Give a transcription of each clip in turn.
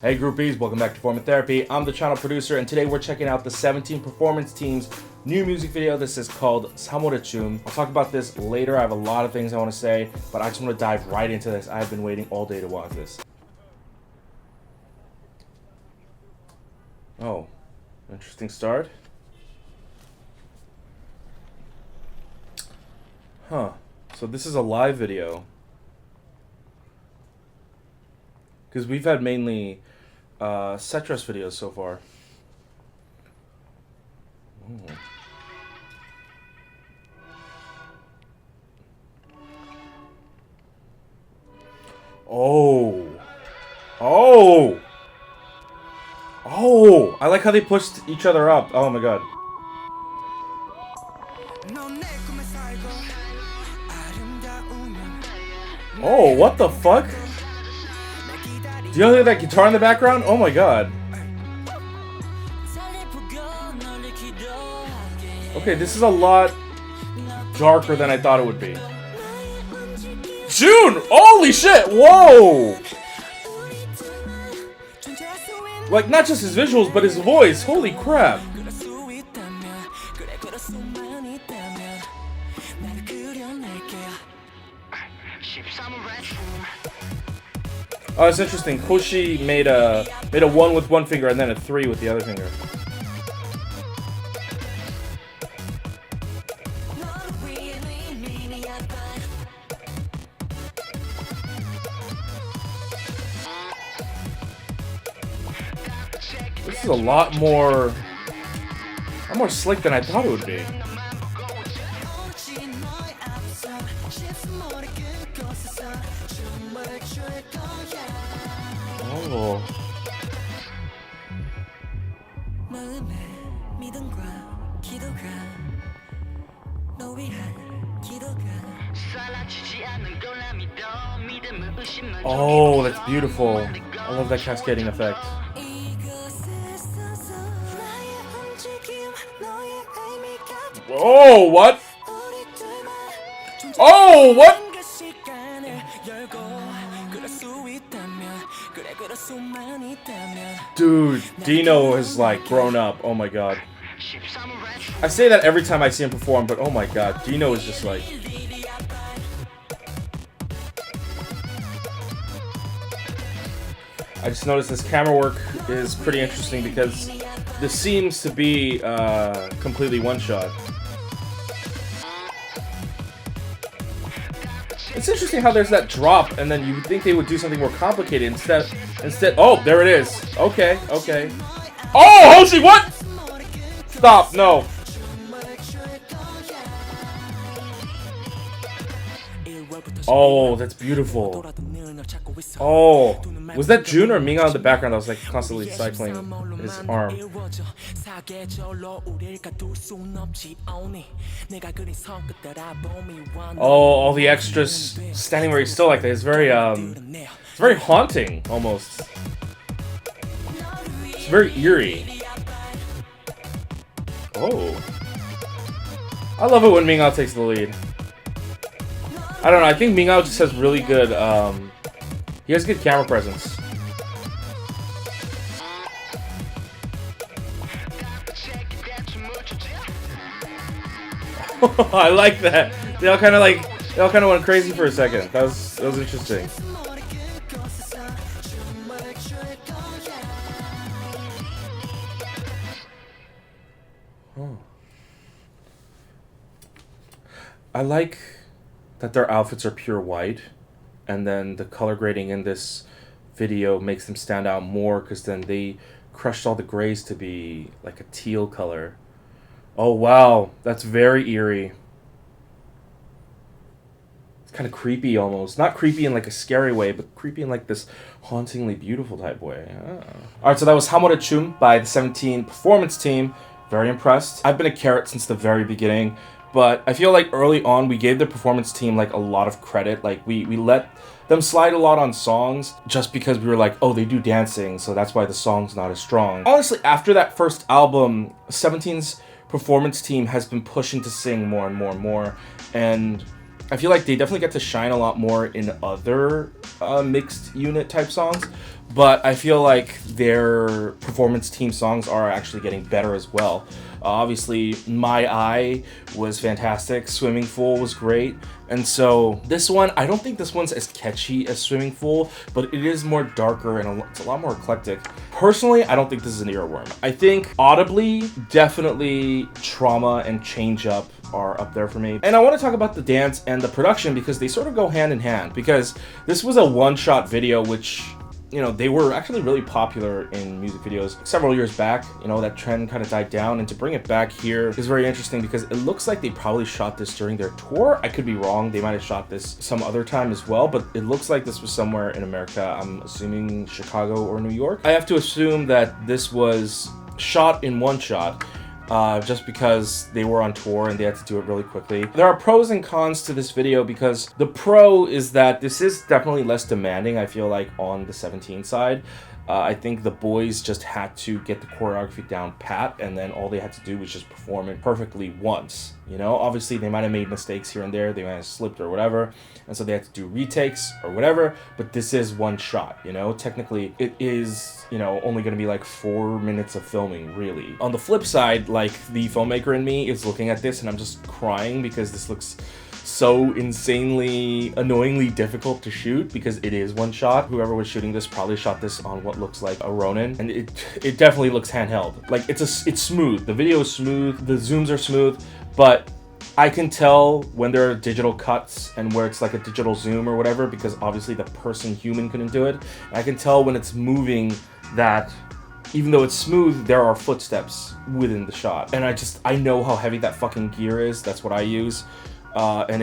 Hey groupies, welcome back to Performance Therapy. I'm the channel producer, and today we're checking out the 17 Performance Team's new music video. This is called Samorechum. I'll talk about this later. I have a lot of things I want to say, but I just want to dive right into this. I've been waiting all day to watch this. Oh, interesting start. Huh. So this is a live video. Because we've had mainly set dress videos so far. Ooh. Oh. Oh. Oh. I like how they pushed each other up. Oh my god. Oh, what the fuck? Do you hear that guitar in the background? Oh my god. Okay, this is a lot darker than I thought it would be. June! Holy shit! Whoa! Like, not just his visuals, but his voice. Holy crap. Oh, it's interesting. Hoshi made a 1 with one finger and then a 3 with the other finger. This is a lot more slick than I thought it would be. Oh. Oh, that's beautiful. I love that cascading effect. Oh, what? Oh, what? Dude, Dino has like grown up. Oh my god. I say that every time I see him perform, but oh my god, Dino is just like... I just noticed this camera work is pretty interesting because this seems to be completely one shot. It's interesting how there's that drop, and then you would think they would do something more complicated instead. Oh, there it is. Okay. Oh, Hoshi, what? Stop, no. Oh, that's beautiful. Oh, was that Jun or Minga in the background that was like constantly cycling his arm? Oh, all the extras standing where he's still like that. It's very haunting almost. It's very eerie. Oh, I love it when Minga takes the lead. I don't know, I think Mingao just has really good, he has good camera presence. I like that. They all kind of went crazy for a second. That was interesting. Oh. I like that their outfits are pure white, and then the color grading in this video makes them stand out more because then they crushed all the grays to be like a teal color. Oh wow, that's very eerie. It's kind of creepy almost. Not creepy in like a scary way, but creepy in like this hauntingly beautiful type way. Alright, so that was Samorechum by the 17 Performance Team. Very impressed. I've been a carrot since the very beginning. But I feel like early on we gave the performance team like a lot of credit. Like we let them slide a lot on songs just because we were like, oh, they do dancing, so that's why the song's not as strong. Honestly, after that first album, 17's performance team has been pushing to sing more and more and more. And I feel like they definitely get to shine a lot more in other mixed unit type songs, but I feel like their performance team songs are actually getting better as well. Obviously, My Eye was fantastic, Swimming Pool was great, and so this one, I don't think this one's as catchy as Swimming Pool, but it is more darker and it's a lot more eclectic. Personally, I don't think this is an earworm. I think audibly, definitely Trauma and Change Up are up there for me. And I want to talk about the dance and the production because they sort of go hand in hand, because this was a one-shot video, which, you know, they were actually really popular in music videos several years back. You know, that trend kind of died down, and to bring it back here is very interesting because it looks like they probably shot this during their tour. I could be wrong, they might have shot this some other time as well, but it looks like this was somewhere in America. I'm assuming Chicago or New York. I have to assume that this was shot in one shot, just because they were on tour and they had to do it really quickly. There are pros and cons to this video, because the pro is that this is definitely less demanding, I feel like, on the 17 side. I think the boys just had to get the choreography down pat, and then all they had to do was just perform it perfectly once. You know, obviously they might have made mistakes here and there, they might have slipped or whatever, and so they had to do retakes or whatever, but this is one shot, you know? Technically, it is, you know, only gonna be like 4 minutes of filming, really. On the flip side, like, the filmmaker in me is looking at this and I'm just crying because this looks so insanely, annoyingly difficult to shoot because it is one shot. Whoever was shooting this probably shot this on what looks like a Ronin, and it definitely looks handheld. Like, it's smooth. The video is smooth, the zooms are smooth, but I can tell when there are digital cuts and where it's like a digital zoom or whatever, because obviously the human couldn't do it. And I can tell when it's moving that even though it's smooth, there are footsteps within the shot. And I know how heavy that fucking gear is. That's what I use. And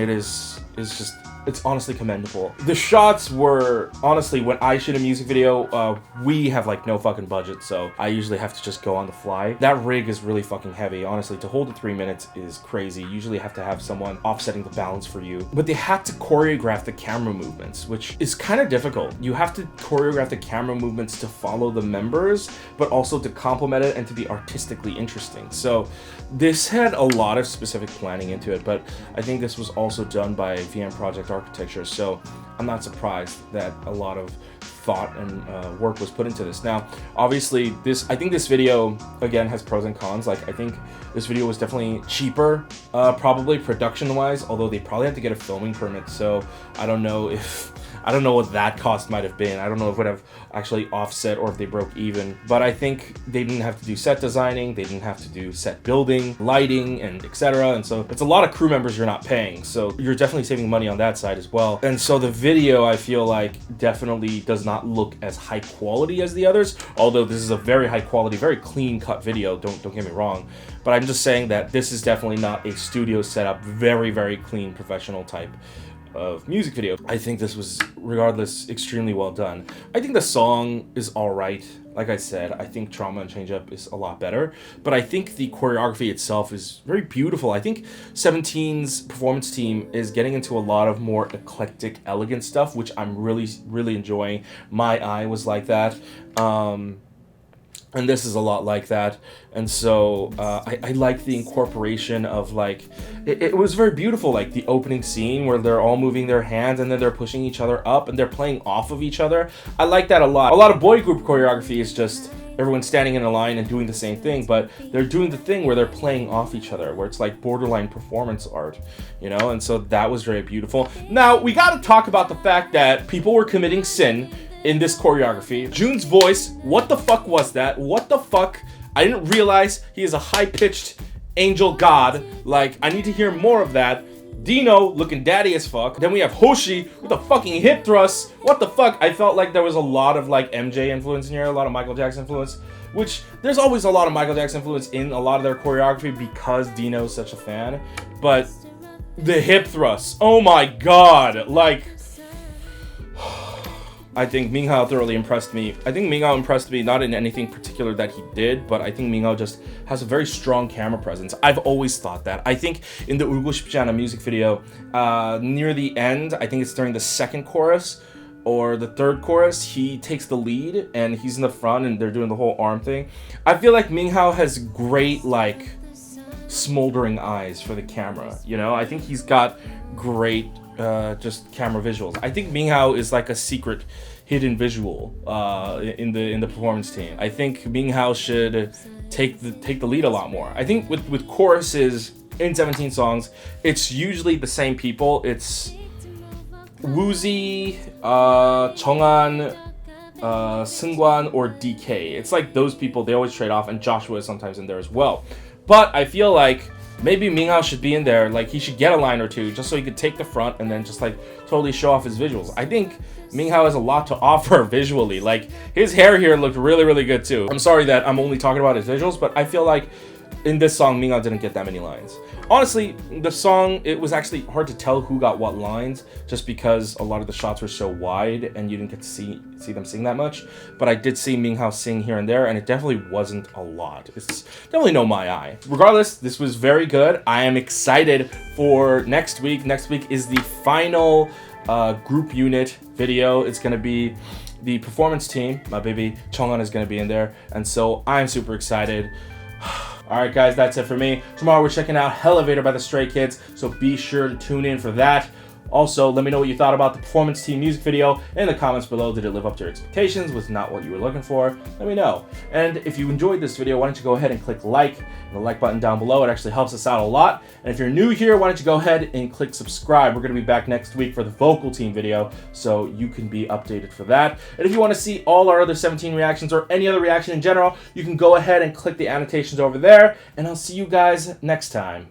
it's honestly commendable. The shots were, honestly, when I shoot a music video, we have like no fucking budget, so I usually have to just go on the fly. That rig is really fucking heavy. Honestly, to hold it 3 minutes is crazy. You usually have to have someone offsetting the balance for you. But they had to choreograph the camera movements, which is kind of difficult. You have to choreograph the camera movements to follow the members, but also to complement it and to be artistically interesting. So this had a lot of specific planning into it, but I think this was also done by VM Project Architecture, so I'm not surprised that a lot of thought and work was put into this. Now, obviously, I think this video, again, has pros and cons. Like, I think this video was definitely cheaper, probably production-wise, although they probably had to get a filming permit, so I don't know what that cost might have been. I don't know if it would have actually offset or if they broke even. But I think they didn't have to do set designing, they didn't have to do set building, lighting, and etc. And so it's a lot of crew members you're not paying. So you're definitely saving money on that side as well. And so the video, I feel like, definitely does not look as high quality as the others. Although this is a very high quality, very clean cut video, don't get me wrong. But I'm just saying that this is definitely not a studio setup, very, very clean professional type of music video. I think this was, regardless, extremely well done. I think the song is alright. Like I said, I think Trauma and Change Up is a lot better, but I think the choreography itself is very beautiful. I think 17's performance team is getting into a lot of more eclectic, elegant stuff, which I'm really, really enjoying. My Eye was like that. And this is a lot like that. And so I like the incorporation of, like, it was very beautiful, like the opening scene where they're all moving their hands and then they're pushing each other up and they're playing off of each other. I like that a lot. A lot of boy group choreography is just everyone standing in a line and doing the same thing, but they're doing the thing where they're playing off each other, where it's like borderline performance art, you know? And so that was very beautiful. Now, we gotta talk about the fact that people were committing sin in this choreography. Jun's voice, what the fuck was that? What the fuck? I didn't realize he is a high-pitched angel god. Like, I need to hear more of that. Dino looking daddy as fuck. Then we have Hoshi with the fucking hip thrust. What the fuck? I felt like there was a lot of like MJ influence in here, a lot of Michael Jackson influence, which there's always a lot of Michael Jackson influence in a lot of their choreography because Dino's such a fan. But the hip thrust, oh my god, like, I think Minghao thoroughly impressed me. I think Minghao impressed me not in anything particular that he did, but I think Minghao just has a very strong camera presence. I've always thought that. I think in the 울고 싶지 않아 music video, near the end, I think it's during the second chorus or the third chorus, he takes the lead and he's in the front and they're doing the whole arm thing. I feel like Minghao has great, like, smoldering eyes for the camera. You know, I think he's got great just camera visuals. I think Minghao is like a secret hidden visual in the performance team. I think Minghao should take the lead a lot more. I think with choruses in 17 songs, it's usually the same people. It's Woozi, Chong'an, Seungkwan, or DK. It's like those people, they always trade off, and Joshua is sometimes in there as well. But I feel like maybe Minghao should be in there. Like, he should get a line or two just so he could take the front and then just like totally show off his visuals. I think Minghao has a lot to offer visually. Like, his hair here looked really, really good too. I'm sorry that I'm only talking about his visuals, but I feel like in this song, Minghao didn't get that many lines. Honestly, the song, it was actually hard to tell who got what lines just because a lot of the shots were so wide and you didn't get to see them sing that much. But I did see Minghao sing here and there, and it definitely wasn't a lot. It's definitely no my eye. Regardless, this was very good. I am excited for next week. Next week is the final group unit video. It's going to be the performance team. My baby Chong'an is going to be in there, and so I'm super excited. Alright guys, that's it for me. Tomorrow we're checking out Elevator by the Stray Kids, so be sure to tune in for that. Also, let me know what you thought about the performance team music video in the comments below. Did it live up to your expectations? Was it not what you were looking for? Let me know. And if you enjoyed this video, why don't you go ahead and click like, the like button down below. It actually helps us out a lot. And if you're new here, why don't you go ahead and click subscribe. We're going to be back next week for the vocal team video, so you can be updated for that. And if you want to see all our other 17 reactions or any other reaction in general, you can go ahead and click the annotations over there. And I'll see you guys next time.